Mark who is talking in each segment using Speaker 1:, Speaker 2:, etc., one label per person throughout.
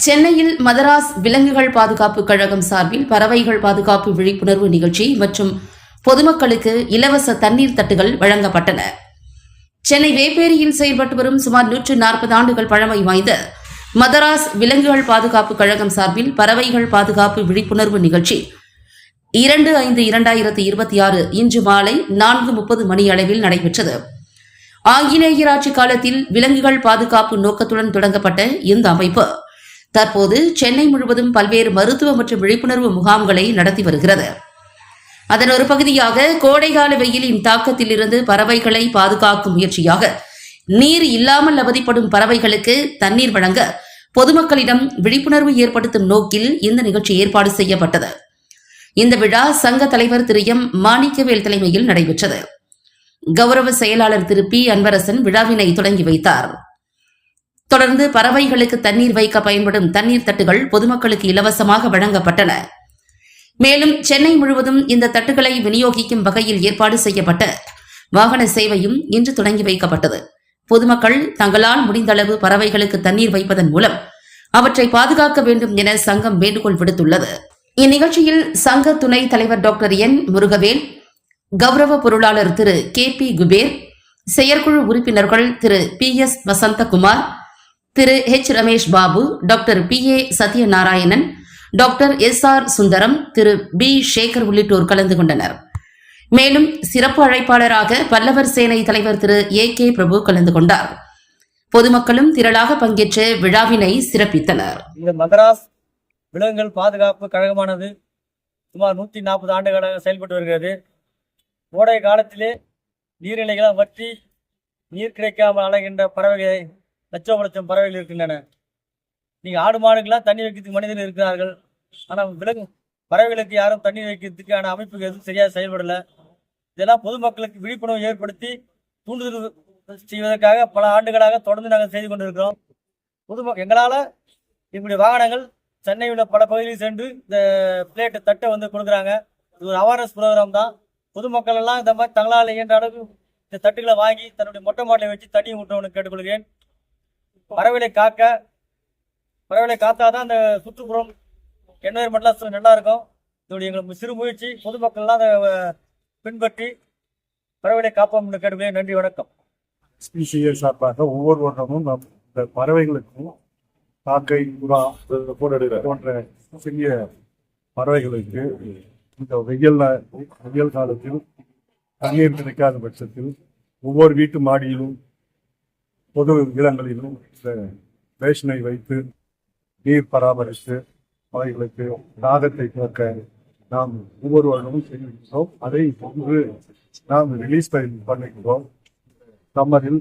Speaker 1: சென்னையில் மதராஸ் விலங்குகள் பாதுகாப்பு கழகம் சார்பில் பறவைகள் பாதுகாப்பு விழிப்புணர்வு நிகழ்ச்சி மற்றும் பொதுமக்களுக்கு இலவச தண்ணீர் தட்டுகள் வழங்கப்பட்டன. சென்னை வேப்பேரியில் செயல்பட்டு வரும் சுமார் 140 ஆண்டுகள் பழமை வாய்ந்த மதராஸ் விலங்குகள் பாதுகாப்பு கழகம் சார்பில் பறவைகள் பாதுகாப்பு விழிப்புணர்வு நிகழ்ச்சி 2/5/2026 இன்று மாலை 4:30 மணி அளவில் நடைபெற்றது. ஆங்கிலேயர் ஆட்சி காலத்தில் விலங்குகள் பாதுகாப்பு நோக்கத்துடன் தொடங்கப்பட்ட இந்த அமைப்பு தற்போது சென்னை முழுவதும் பல்வேறு மருத்துவ மற்றும் விழிப்புணர்வு முகாம்களை நடத்தி வருகிறது. அதன் ஒரு பகுதியாக கோடைகால வெயிலின் தாக்கத்தில் இருந்து பறவைகளை பாதுகாக்கும் முயற்சியாக நீர் இல்லாமல் அவதிப்படும் பறவைகளுக்கு தண்ணீர் வழங்க பொதுமக்களிடம் விழிப்புணர்வு ஏற்படுத்தும் நோக்கில் இந்த நிகழ்ச்சி ஏற்பாடு செய்யப்பட்டது. இந்த விழா சங்க தலைவர் திரு எம் மாணிக்கவேல் தலைமையில் நடைபெற்றது. கௌரவ செயலாளர் திரு பி அன்பரசன் விழாவினை தொடங்கி வைத்தார். தொடர்ந்து பறவைகளுக்கு தண்ணீர் வைக்க பயன்படும் தண்ணீர் தட்டுகள் பொதுமக்களுக்கு இலவசமாக வழங்கப்பட்டன. மேலும் சென்னை முழுவதும் இந்த தட்டுகளை விநியோகிக்கும் வகையில் ஏற்பாடு செய்யப்பட்ட வாகன சேவையும் இன்று தொடங்கி வைக்கப்பட்டது. பொதுமக்கள் தங்களால் முடிந்தளவு பறவைகளுக்கு தண்ணீர் வைப்பதன் மூலம் அவற்றை பாதுகாக்க வேண்டும் என சங்கம் வேண்டுகோள் விடுத்துள்ளது. இந்நிகழ்ச்சியில் சங்க துணைத் தலைவர் டாக்டர் என் முருகவேல், கௌரவ பொருளாளர் திரு கே பி குபேர், செயற்குழு உறுப்பினர்கள் திரு பி எஸ் வசந்தகுமார், திரு H Ramesh Babu, doctor P A Sathyanarayanan, doctor S R Sundaram, திரு பி சேகர் உள்ளிட்டோர் கலந்து கொண்டனர். மேலும் சிறப்பு அழைப்பாளராக பல்லவர் சேனை தலைவர் திரு ஏ கே பிரபு கலந்து கொண்டார். பொதுமக்களும் திரளாக பங்கேற்ற விழாவினை சிறப்பித்தனர்.
Speaker 2: இந்த மதராஸ் விலங்குகள் பாதுகாப்பு கழகமானது சுமார் 140 ஆண்டுகளாக செயல்பட்டு வருகிறது. கோடை காலத்திலே நீர்நிலைகளாக வற்றி நீர் கிடைக்காமல் அலைகின்ற பறவைகளை லட்சம் பறவைகள் இருக்கின்றன. நீங்கள் ஆடு மாடுகள்லாம் தண்ணி வைக்கிறதுக்கு மனிதர்கள் இருக்கிறார்கள். ஆனால் பறவைகளுக்கு யாரும் தண்ணீர் வைக்கிறதுக்கான அமைப்புகள் எதுவும் சரியாக செயல்படலை. இதெல்லாம் பொதுமக்களுக்கு விழிப்புணர்வு ஏற்படுத்தி தூண்டுதல் செய்வதற்காக பல ஆண்டுகளாக தொடர்ந்து நாங்கள் செய்து கொண்டிருக்கிறோம். எங்களால் எங்களுடைய வாகனங்கள் சென்னை உள்ள பல பகுதியில் சென்று இந்த பிளேட்டை தட்டை கொடுக்குறாங்க. இது ஒரு அவேர்னஸ் ப்ரோக்ராம் தான். பொதுமக்கள் எல்லாம் இந்த மாதிரி தங்களால் இயன்ற அளவுக்கு இந்த தட்டுகளை வாங்கி தன்னுடைய மொட்டை மாட்டை வச்சு தண்ணி ஊற்றணும்னு கேட்டுக்கொள்கிறேன். பறவைகளை காத்தாதான் அந்த சுற்றுப்புறம் என்வயர்மெண்ட்லாம் நல்லா இருக்கும். இதோடைய எங்களுக்கு சிறு முயற்சி பொதுமக்கள்லாம் அதை பின்பற்றி பறவைகளை காப்போம்னு கேட்டுக்கொள்கிறேன். நன்றி, வணக்கம்.
Speaker 3: SPCA சார்பாக ஒவ்வொரு வருடமும் இந்த பறவைகளுக்கும் காக்கை, புறா போன்ற சிறிய பறவைகளுக்கு இந்த வெயில் காலத்தில் தண்ணீர் கிடைக்காத பட்சத்தில் ஒவ்வொரு வீட்டு மாடியிலும் பொது இடங்களிலும் ரேஷனை வைத்து நீர் பராமரித்து அவைகளுக்கு தாகத்தை போக்க நாம் ஒவ்வொரு வருடமும் செய்கின்றோம். அதை இன்று நாம் ரிலீஸ் பண்ணுகிறோம். சம்மரில்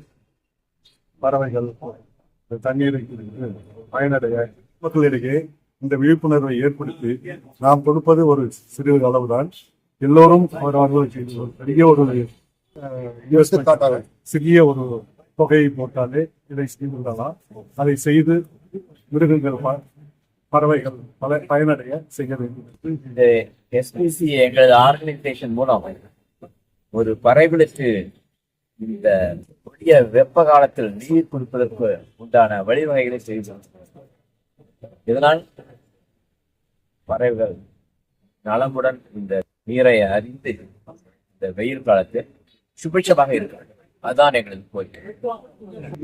Speaker 3: பறவைகள் தண்ணீரை பயனடைய மக்களிடையே இந்த விழிப்புணர்வை ஏற்படுத்தி நாம் கொடுப்பது ஒரு சிறு அளவுதான். எல்லோரும் அவர்களுக்கு பெரிய ஒரு சிறிய ஒரு தொகையை போட்டாலே இதை செய்துள்ளலாம். அதை செய்து மிருகங்கள் பறவைகள் பயனடைய செய்ய வேண்டும்.
Speaker 4: இந்த SPCA எங்களது ஆர்கனைசேஷன் மூலம் ஒரு பறவைகளுக்கு இந்த புதிய வெப்ப காலத்தில் நீர் கொடுப்பதற்கு உண்டான வழிவகைகளை செய்து இதனால் பறவைகள் நலமுடன் இந்த நீரை அறிந்து இந்த வெயில் காலத்தில் சுபிட்சமாக இருக்கிறது. அதுதான் எங்களது கோரிக்கை.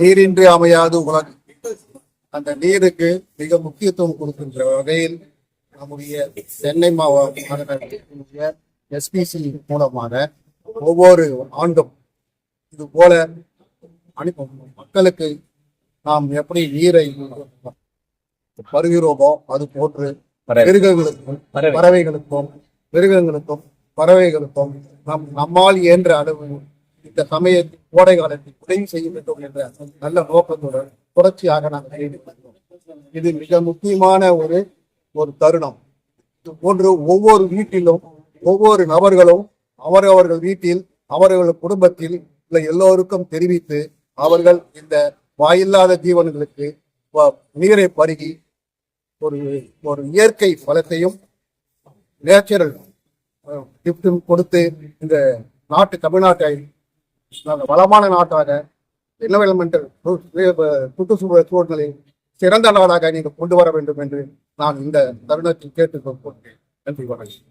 Speaker 5: நீரின்றி அமையாது உலகம். அந்த நீருக்கு மிக முக்கியத்துவம் கொடுக்கின்ற வகையில் நம்முடைய சென்னை மாவட்ட SPCA மூலமாக ஒவ்வொரு ஆண்டும் இது போல மக்களுக்கு நாம் எப்படி நீரை பருகிறோமோ அது போன்று மிருகங்களுக்கும் பறவைகளுக்கும் நம்மால் இயன்ற அளவு இந்த சமயத்தில் கோடை காலத்தில் உதவி செய்ய வேண்டும் என்ற நல்ல நோக்கத்துடன் தொடர்ச்சியாக நாங்கள் செய்திருக்கிறோம். இது மிக முக்கியமான ஒரு தருணம். இது போன்று ஒவ்வொரு வீட்டிலும் ஒவ்வொரு நபர்களும் அவரவர்கள் வீட்டில் அவர்கள் குடும்பத்தில் உள்ள எல்லோருக்கும் தெரிவித்து அவர்கள் இந்த வாயில்லாத ஜீவன்களுக்கு நீரை பருகி ஒரு இயற்கை பலத்தையும் நேச்சுரல் கிஃப்டும் கொடுத்து இந்த தமிழ்நாட்டை வளமான நாட்டாக என்விரான்மெண்டல் சுற்றுச்சூழல் சூழ்நிலை சிறந்த நாளாக நீங்கள் கொண்டு வர வேண்டும் என்று நான் இந்த தருணத்தில் கேட்டுக்கொள்கிறேன். நன்றி, வணக்கம்.